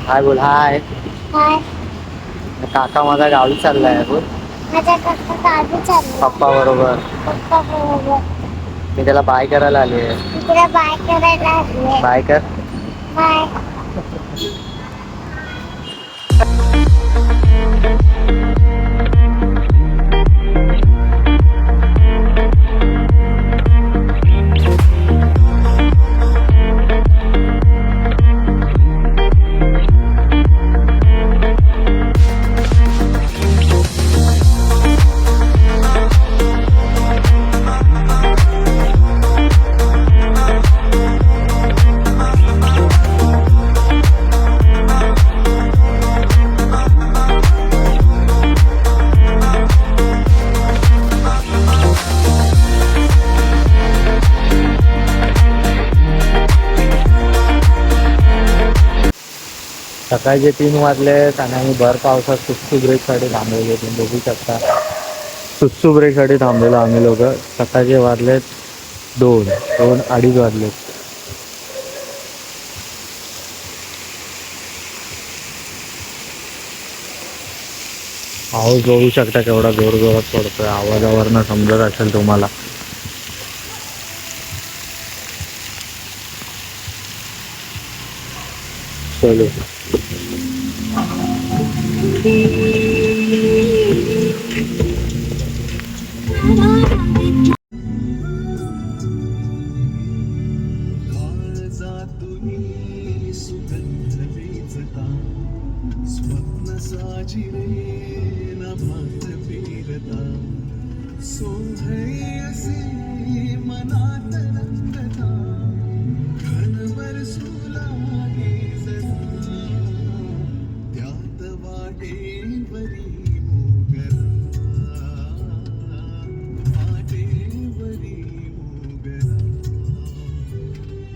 हाय बोल हाय. हाय. काका माझा गावी चाललाय बोल. माझा काका गावी चाललाय. पप्पा बरोबर. पप्पा बरोबर. मी त्याला बाय करायला आले. मी तुला बाय करायला आले. बाय कर. बाय. सकाळचे 3 वाजलेत आणि आम्ही भर पावसात सुट्सू ब्रेकसाठी थांबलेलो. तुम्ही बघू शकता सुट्सू ब्रेकसाठी थांबलेलो आम्ही लोक. सकाळचे वाजलेत 2-2:30 वाजलेत. पाऊस बघू शकता केवढा जोर जोरात पडतोय. आवाजावरनं समजत असेल तुम्हाला. चलो स्वप्न साजिरे नभात फिरता सोहयसे मनात रंगता घनवर सुलागे जरा त्यात वाटे वरी मोगरा वाटे वरी मोगरा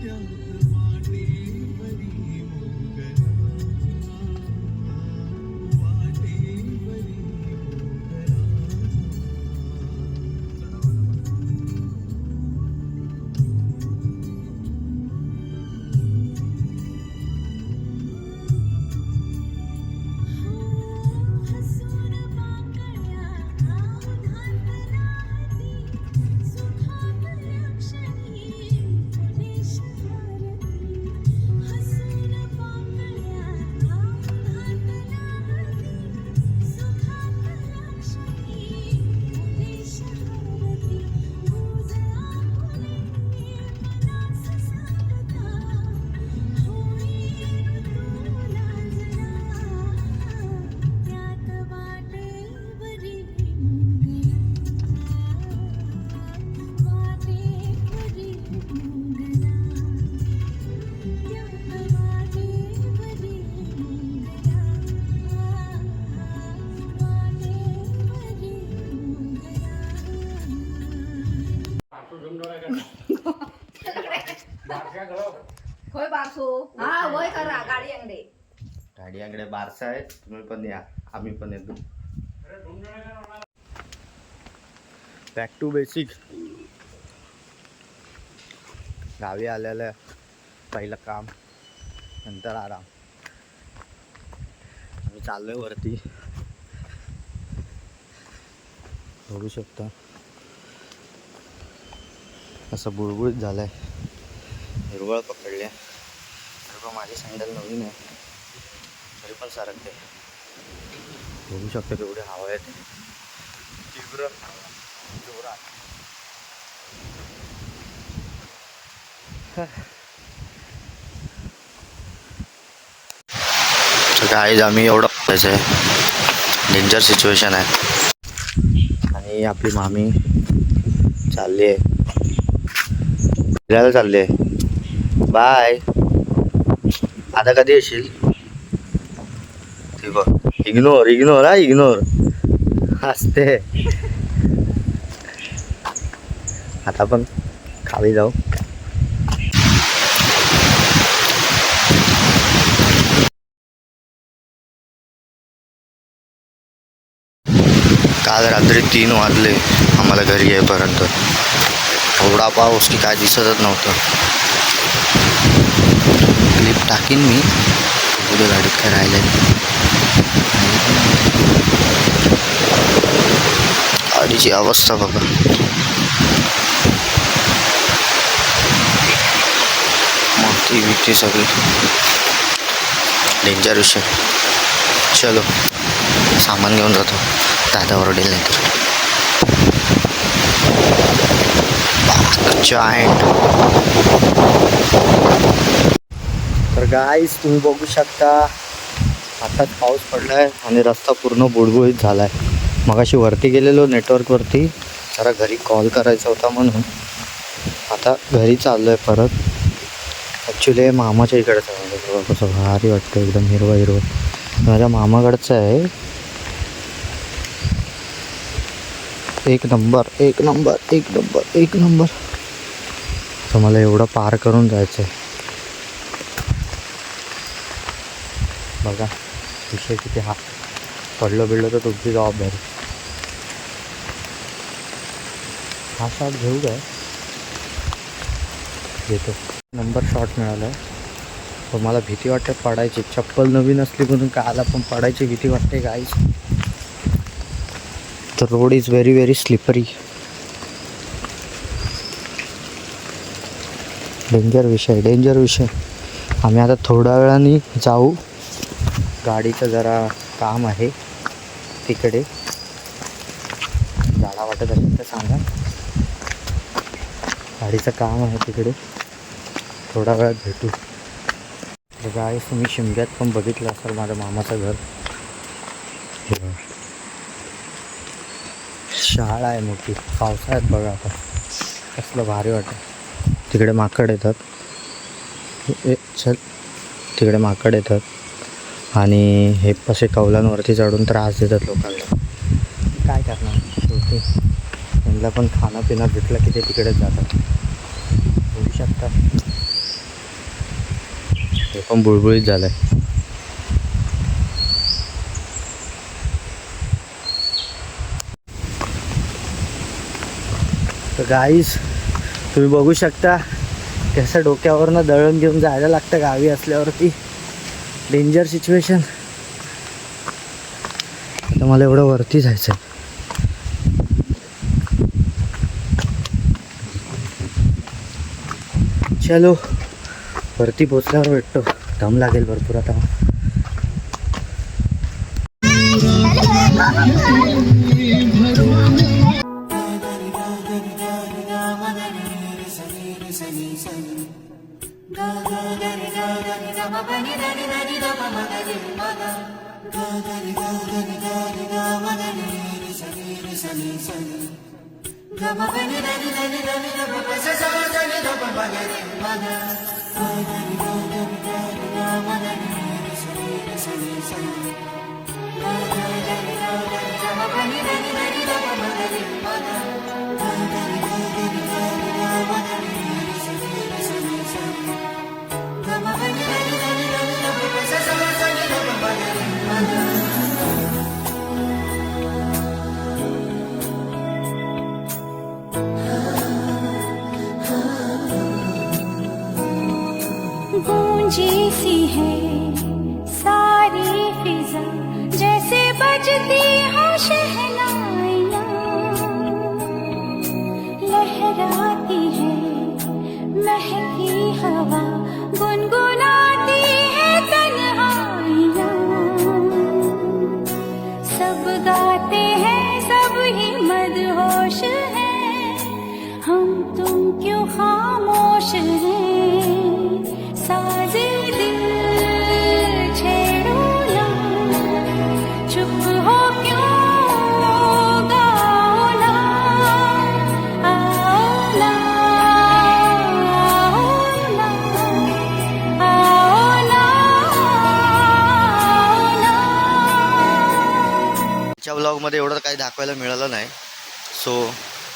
त्यात वाटे वरी मोगरा होय बासू हा होय करा गाडी अंगडे बारसा आहे. तुम्ही पण या आम्ही पण येतो. Back to basic. गावी आलेलं पहिलं काम नंतर आराम. आम्ही चाललोय वरती बघू शकता. असं बुळबुळीत झालंय. हिरवळ पकडल्या तरी पण माझी सँडल नवीन आहे तरी पण सारखते. बघू शकता केवढी हवा येते तीव्र जोरात. गाईज आम्ही एवढं पाहिजे डेंजर सिच्युएशन आहे. आणि आपली मामी चालली आहे फिरायला चालली आहे. बाय. आता कधी येशील? ठीक आहे. इग्नोर इग्नोर हा इग्नोर असते. आता पण खाली जाऊ. काल रात्री 3 वाजले आम्हाला घरी येईपर्यंत. एवढा पाऊस की काय दिसतच नव्हतं. क्लिप टाकीन मी बघू दे गाडीत काय राहिलंय. गाडीची अवस्था बघा. माती बिती सगळी डेंजर विषय. चलो सामान घेऊन जातो, दादा ओरडेल नाही तर गाईस तुम्ही बघू शकता आताच पाऊस पडलाय आणि रस्ता पूर्ण बुडबुडीत झालाय. मगाशी वरती गेलेलो नेटवर्कवरती, जरा घरी कॉल करायचा होता म्हणून आता घरी चाललोय परत. ॲक्च्युली मामाच्या इकडचं आहे, कसं भारी वाटतं, एकदम हिरवं हिरवं. माझ्या मामाकडचं आहे. एक नंबर एक नंबर एक नंबर एक नंबर. तर मला एवढं पार करून जायचं आहे बघा. विषय किती हा पडलं बिडलं तर तुमची जबाबदारी. हा शॉट घेऊ काय? घेतो. नंबर शॉट मिळाला आहे. पण मला भीती वाटते पडायची. चप्पल नवीन असली म्हणून काला पण पडायची भीती वाटते guys. The road is very very slippery. Danger विषय डेंजर विषय. आम्ही आता थोड्या वेळाने जाऊ. गाडीचं जरा काम आहे तिकडे. गाडा वाटत असेल तर सांगा. गाडीचं काम आहे तिकडे, थोड्या वेळात भेटू. गाईस तुम्ही शिमग्यात पण बघितलं असेल माझ्या मामाचं घर. शाळा आहे मोठी. पावसाळ्यात बघा आता कसलं भारी वाटतं. तिकडे माकड येतात. चल तिकडे माकड येतात आणि हे असे कौलांवरती चढून त्रास देतात लोकांना. काय करणार शेवटी त्यांना पण खाणं पिणं भेटलं की ते तिकडेच जातात. बघू शकता हे पण बुळबुळीत झालं आहे. तर गाईस तुम्ही बघू शकता कसं डोक्यावरनं दळण घेऊन जायला लागतं गावी असल्यावरती. Danger situation. तर मला एवढं वरती जायचं आहे. चलो वरती पोचल्यावर भेटतो. दम लागेल भरपूर आता. गूंजी सी है सारी फिजा, जैसे बजती हो शहनाइयाँ, लहराती है महकी हवा, गुनगुनाती है तन्हाइयाँ। सब गाते हैं सब ही मदहोश हैं, हम तुम क्यों खामोश हैं। साजे दिल छेड़ो ना, चुप हो क्यों गाओ ना, आओ ना, आओ ना, आओ ना, आओ ना। आजच्या व्लॉगमध्ये एवढं काही दाखवायला मिळालं नाही, सो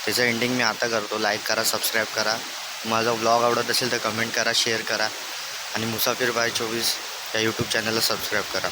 त्याचं एंडिंग मी आता करतो. लाईक करा, सबस्क्राईब करा. माझा व्लॉग आवडत असेल तर कमेंट करा, शेअर करा आणि मुसाफिर बाय 24 या यूट्यूब चॅनलला सबस्क्राईब करा.